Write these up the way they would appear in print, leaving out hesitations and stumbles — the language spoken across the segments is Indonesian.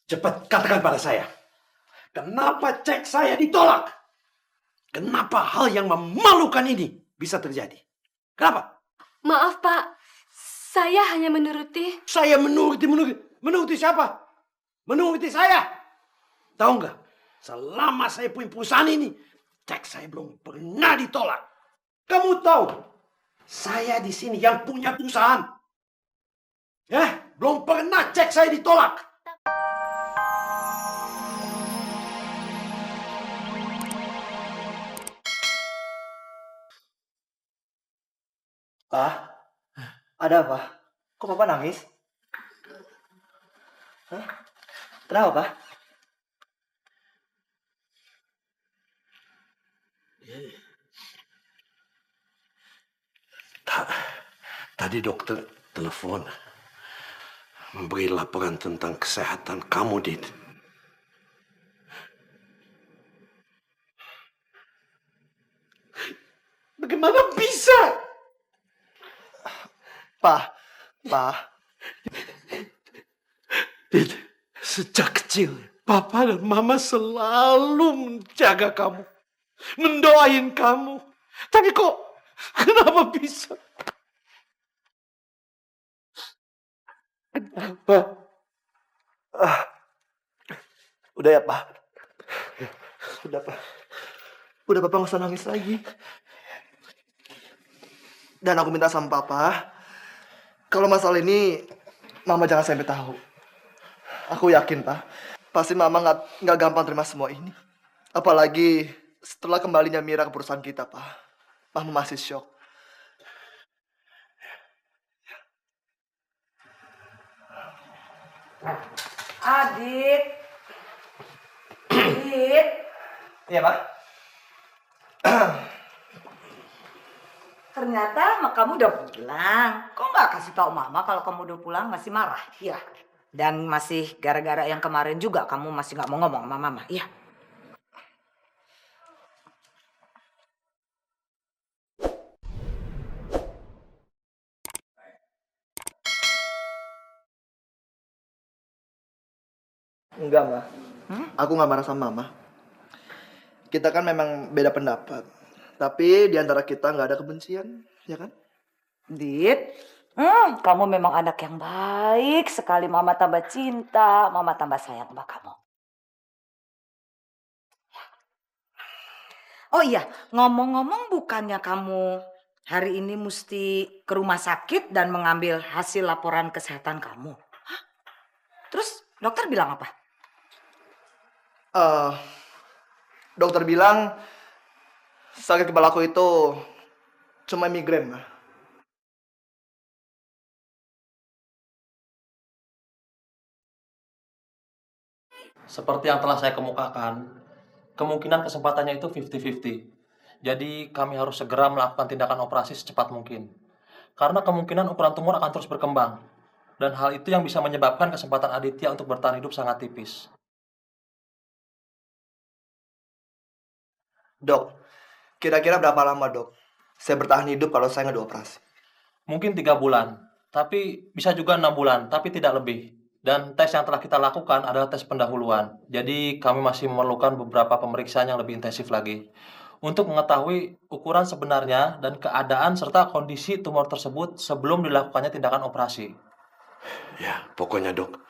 Cepat katakan pada saya, kenapa cek saya ditolak? Kenapa hal yang memalukan ini bisa terjadi? Kenapa? Maaf Pak, saya hanya menuruti. Saya menuruti siapa? Menuruti saya. Tahu nggak? Selama saya punya perusahaan ini, cek saya belum pernah ditolak. Kamu tahu, saya di sini yang punya perusahaan. Ya, belum pernah cek saya ditolak. Pak, ada apa? Kok Papa nangis? Hah? Kenapa, Pak? Tadi dokter telepon, memberi laporan tentang kesehatan kamu, Dit. Bagaimana bisa? Pak, Dit, sejak kecil, Papa dan Mama selalu menjaga kamu, mendoain kamu. Tapi kok, kenapa bisa? Kenapa? udah ya, Pak. Udah, Pak. Udah, Papa nggak usah nangis lagi. Dan aku minta sama Papa, kalau masalah ini, Mama jangan sampai tahu. Aku yakin, Pak. Pasti Mama nggak gampang terima semua ini. Apalagi setelah kembalinya Mira ke perusahaan kita, Pak. Mama masih shock. Adit. Adit. Iya, Pak. Ternyata kamu udah pulang. Kok nggak kasih tahu Mama kalau kamu udah pulang? Masih marah? Iya. Dan masih gara-gara yang kemarin juga kamu masih nggak mau ngomong sama Mama? Iya. Enggak, Ma. Aku nggak marah sama Mama. Kita kan memang beda pendapat. Tapi di antara kita nggak ada kebencian, ya kan? Dit. Kamu memang anak yang baik sekali. Mama tambah cinta, Mama tambah sayang sama kamu. Oh iya, ngomong-ngomong bukannya kamu hari ini mesti ke rumah sakit dan mengambil hasil laporan kesehatan kamu? Hah? Terus dokter bilang apa? Eh, dokter bilang sakit kepalaku itu cuma migrain, Ma. Seperti yang telah saya kemukakan, kemungkinan kesempatannya itu 50-50. Jadi kami harus segera melakukan tindakan operasi secepat mungkin. Karena kemungkinan ukuran tumor akan terus berkembang. Dan hal itu yang bisa menyebabkan kesempatan Aditya untuk bertahan hidup sangat tipis. Dok, kira-kira berapa lama, Dok? Saya bertahan hidup kalau saya nggak dioperasi. Mungkin 3 bulan, tapi bisa juga 6 bulan, tapi tidak lebih. Dan tes yang telah kita lakukan adalah tes pendahuluan. Jadi kami masih memerlukan beberapa pemeriksaan yang lebih intensif lagi. Untuk mengetahui ukuran sebenarnya dan keadaan serta kondisi tumor tersebut sebelum dilakukannya tindakan operasi. Ya, pokoknya dok,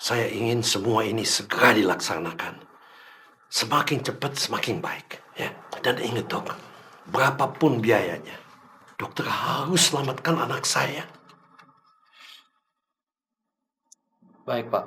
saya ingin semua ini segera dilaksanakan. Semakin cepat, semakin baik. Ya. Dan ingat dok, berapapun biayanya, dokter harus selamatkan anak saya. Baik, Pak.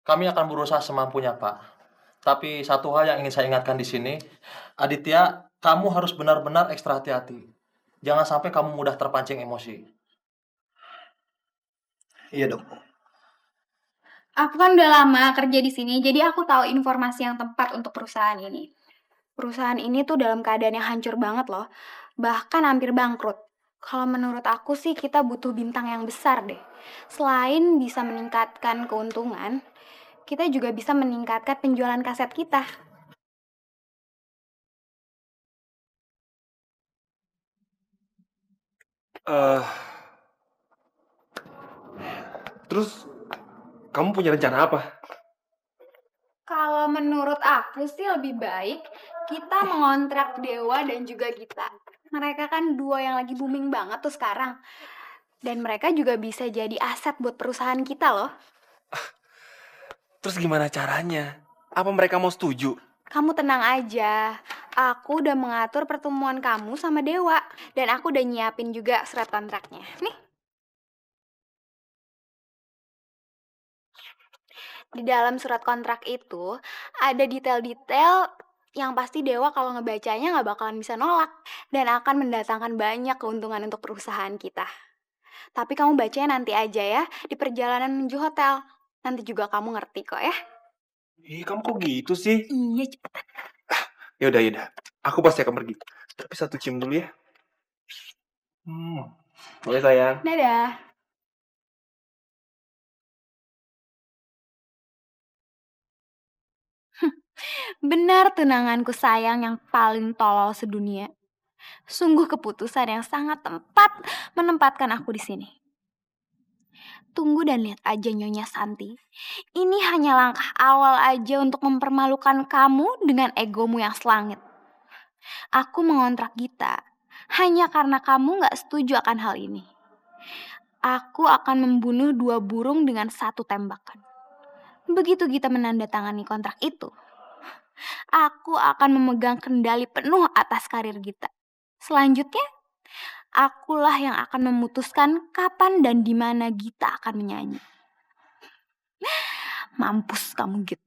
Kami akan berusaha semampunya, Pak. Tapi satu hal yang ingin saya ingatkan di sini, Aditya, kamu harus benar-benar ekstra hati-hati. Jangan sampai kamu mudah terpancing emosi. Iya, Dok. Aku kan udah lama kerja di sini, jadi aku tahu informasi yang tepat untuk perusahaan ini. Perusahaan ini tuh dalam keadaan yang hancur banget loh, bahkan hampir bangkrut. Kalau menurut aku sih kita butuh bintang yang besar deh. Selain bisa meningkatkan keuntungan, kita juga bisa meningkatkan penjualan kaset kita. Eh, terus kamu punya rencana apa? Kalau menurut aku sih lebih baik kita mengontrak Dewa dan juga Gita. Mereka kan duo yang lagi booming banget tuh sekarang. Dan mereka juga bisa jadi aset buat perusahaan kita loh. Terus gimana caranya? Apa mereka mau setuju? Kamu tenang aja. Aku udah mengatur pertemuan kamu sama Dewa. Dan aku udah nyiapin juga surat kontraknya. Nih, di dalam surat kontrak itu ada detail-detail yang pasti Dewa kalau ngebacanya nggak bakalan bisa nolak. Dan akan mendatangkan banyak keuntungan untuk perusahaan kita. Tapi kamu bacanya nanti aja ya, di perjalanan menuju hotel. Nanti juga kamu ngerti kok ya. Kamu kok gitu sih? Iya, cepetan. Ya udah. Aku pasti akan pergi. Tapi satu cium dulu ya. Boleh sayang. Dadah. Benar tunanganku sayang yang paling tolol sedunia. Sungguh keputusan yang sangat tepat menempatkan aku di sini. Tunggu dan lihat aja Nyonya Santi. Ini hanya langkah awal aja untuk mempermalukan kamu dengan egomu yang selangit. Aku mengontrak Gita hanya karena kamu gak setuju akan hal ini. Aku akan membunuh 2 burung dengan 1 tembakan. Begitu Gita menandatangani kontrak itu, aku akan memegang kendali penuh atas karir Gita. Selanjutnya, akulah yang akan memutuskan kapan dan di mana Gita akan menyanyi. Mampus kamu, Git.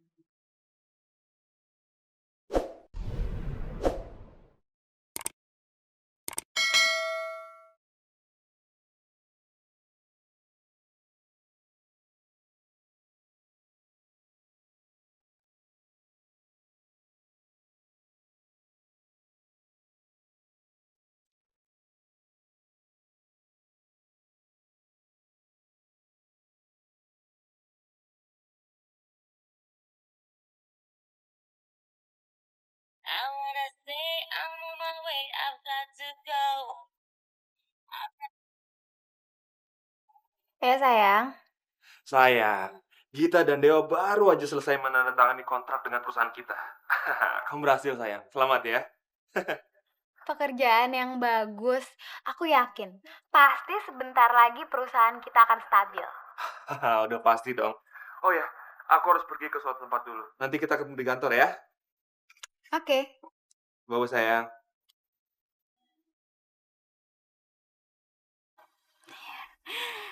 Ya sayang. Sayang, Gita dan Dewa baru aja selesai menandatangani kontrak dengan perusahaan kita. Kamu berhasil sayang. Selamat ya. Pekerjaan yang bagus. Aku yakin, pasti sebentar lagi perusahaan kita akan stabil. Udah pasti dong. Oh ya, aku harus pergi ke suatu tempat dulu. Nanti kita ketemu di kantor ya. Oke. Bagus sayang.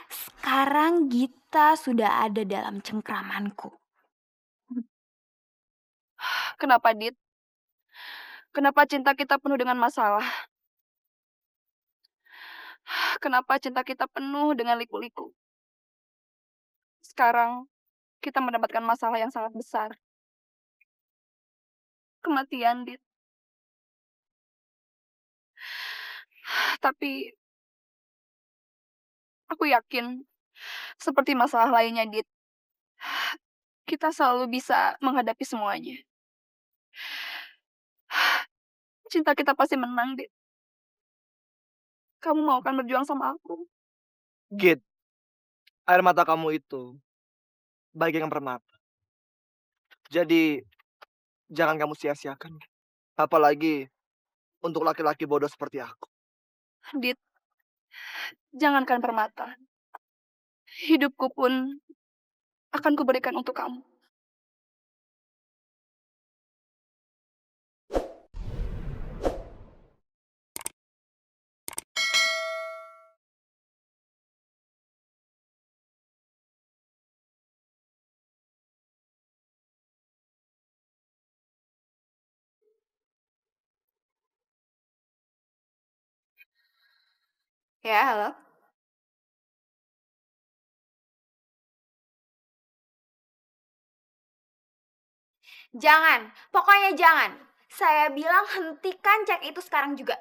Sekarang Gita sudah ada dalam cengkramanku. Kenapa, Dit? Kenapa cinta kita penuh dengan masalah? Kenapa cinta kita penuh dengan liku-liku? Sekarang kita mendapatkan masalah yang sangat besar. Kematian, Dit. Tapi aku yakin, seperti masalah lainnya, Dit, kita selalu bisa menghadapi semuanya. Cinta kita pasti menang, Dit. Kamu mau kan berjuang sama aku? Git, air mata kamu itu bagaikan permata. Jadi, jangan kamu sia-siakan. Apalagi untuk laki-laki bodoh seperti aku. Dit, jangankan permata. Hidupku pun akan kuberikan untuk kamu. Ya, halo. Jangan, pokoknya jangan. Saya bilang hentikan cek itu sekarang juga.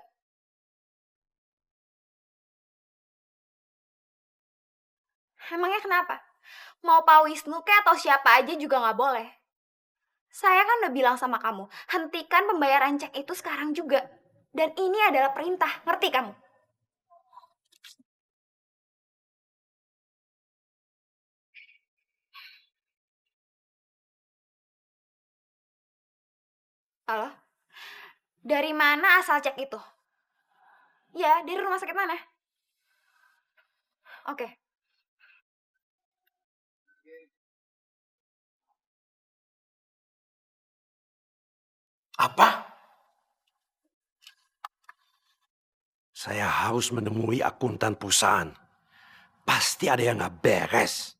Emangnya kenapa? Mau Pak Wisnu kek atau siapa aja juga nggak boleh. Saya kan udah bilang sama kamu, hentikan pembayaran cek itu sekarang juga. Dan ini adalah perintah, ngerti kamu? Halo? Dari mana asal cek itu? Ya, dari rumah sakit mana? Oke. Apa? Saya harus menemui akuntan perusahaan. Pasti ada yang nggak beres.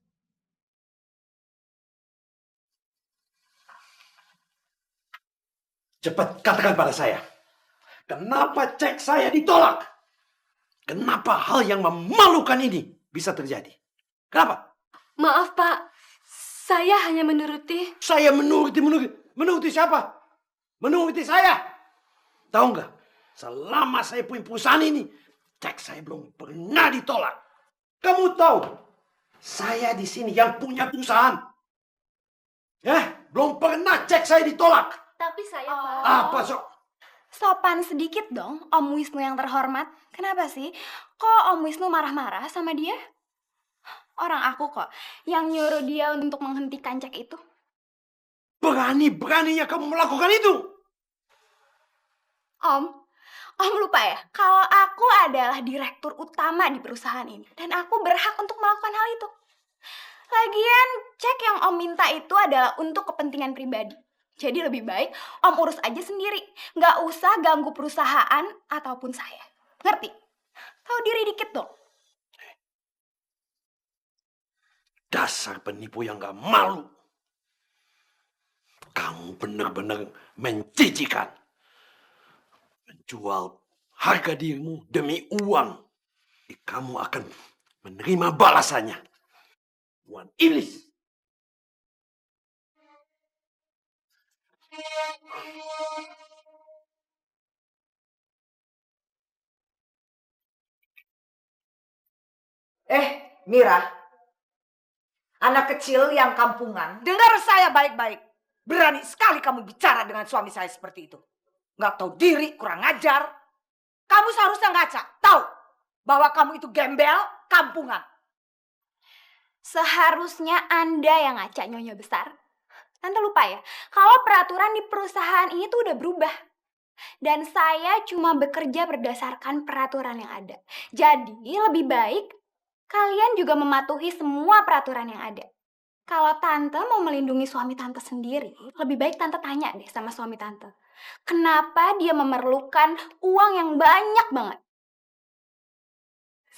Cepat katakan pada saya. Kenapa cek saya ditolak? Kenapa hal yang memalukan ini bisa terjadi? Kenapa? Maaf, Pak. Saya hanya menuruti. Saya menuruti siapa? Menuruti saya. Tahu nggak? Selama saya punya perusahaan ini, cek saya belum pernah ditolak. Kamu tahu, saya di sini yang punya perusahaan. Belum pernah cek saya ditolak. Tapi saya, Pak. Apa sok? Sopan sedikit dong, Om Wisnu yang terhormat. Kenapa sih? Kok Om Wisnu marah-marah sama dia? Orang aku kok yang nyuruh dia untuk menghentikan cek itu. Berani-beraninya kamu melakukan itu. Om lupa ya, kalau aku adalah direktur utama di perusahaan ini. Dan aku berhak untuk melakukan hal itu. Lagian, cek yang Om minta itu adalah untuk kepentingan pribadi. Jadi lebih baik Om urus aja sendiri. Nggak usah ganggu perusahaan ataupun saya. Ngerti? Tahu diri dikit dong. Dasar penipu yang gak malu. Kamu benar-benar menjijikan. Menjual harga dirimu demi uang. Kamu akan menerima balasannya. Tuan iblis. Mira, anak kecil yang kampungan, dengar saya baik-baik. Berani sekali kamu bicara dengan suami saya seperti itu. Nggak tahu diri, kurang ajar. Kamu seharusnya ngaca, tahu bahwa kamu itu gembel, kampungan. Seharusnya Anda yang ngaca, Nyonya Besar. Tante lupa ya, kalau peraturan di perusahaan ini tuh udah berubah. Dan saya cuma bekerja berdasarkan peraturan yang ada. Jadi lebih baik kalian juga mematuhi semua peraturan yang ada. Kalau tante mau melindungi suami tante sendiri, lebih baik tante tanya deh sama suami tante. Kenapa dia memerlukan uang yang banyak banget?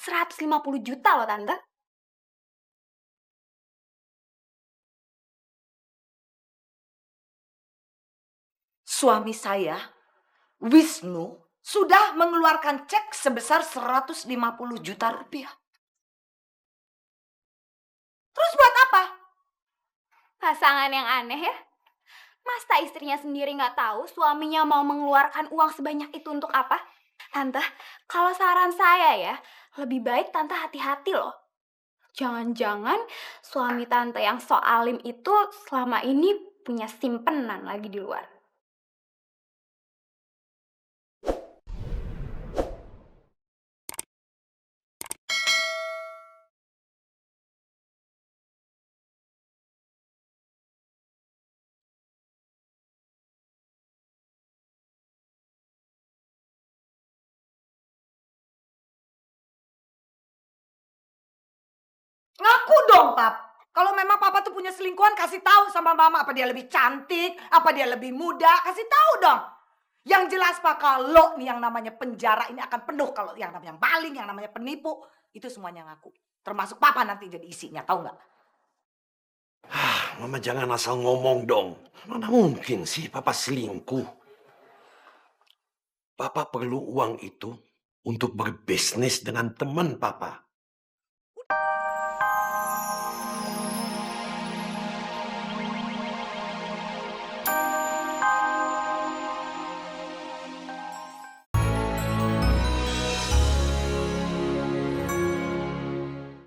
150 juta loh tante. Suami saya, Wisnu, sudah mengeluarkan cek sebesar 150 juta rupiah. Terus buat apa? Pasangan yang aneh ya. Masa istrinya sendiri nggak tahu suaminya mau mengeluarkan uang sebanyak itu untuk apa? Tante, kalau saran saya ya, lebih baik tante hati-hati loh. Jangan-jangan suami tante yang sok alim itu selama ini punya simpenan lagi di luar. Ngaku dong, Pap. Kalau memang Papa tuh punya selingkuhan, kasih tahu sama Mama apa dia lebih cantik, apa dia lebih muda, kasih tahu dong. Yang jelas Pak, kalau nih yang namanya penjara ini akan penuh kalau yang namanya maling, yang namanya penipu, itu semuanya ngaku. Termasuk Papa nanti jadi isinya, tahu nggak? Mama jangan asal ngomong dong. Mana mungkin sih Papa selingkuh? Papa perlu uang itu untuk berbisnis dengan teman Papa.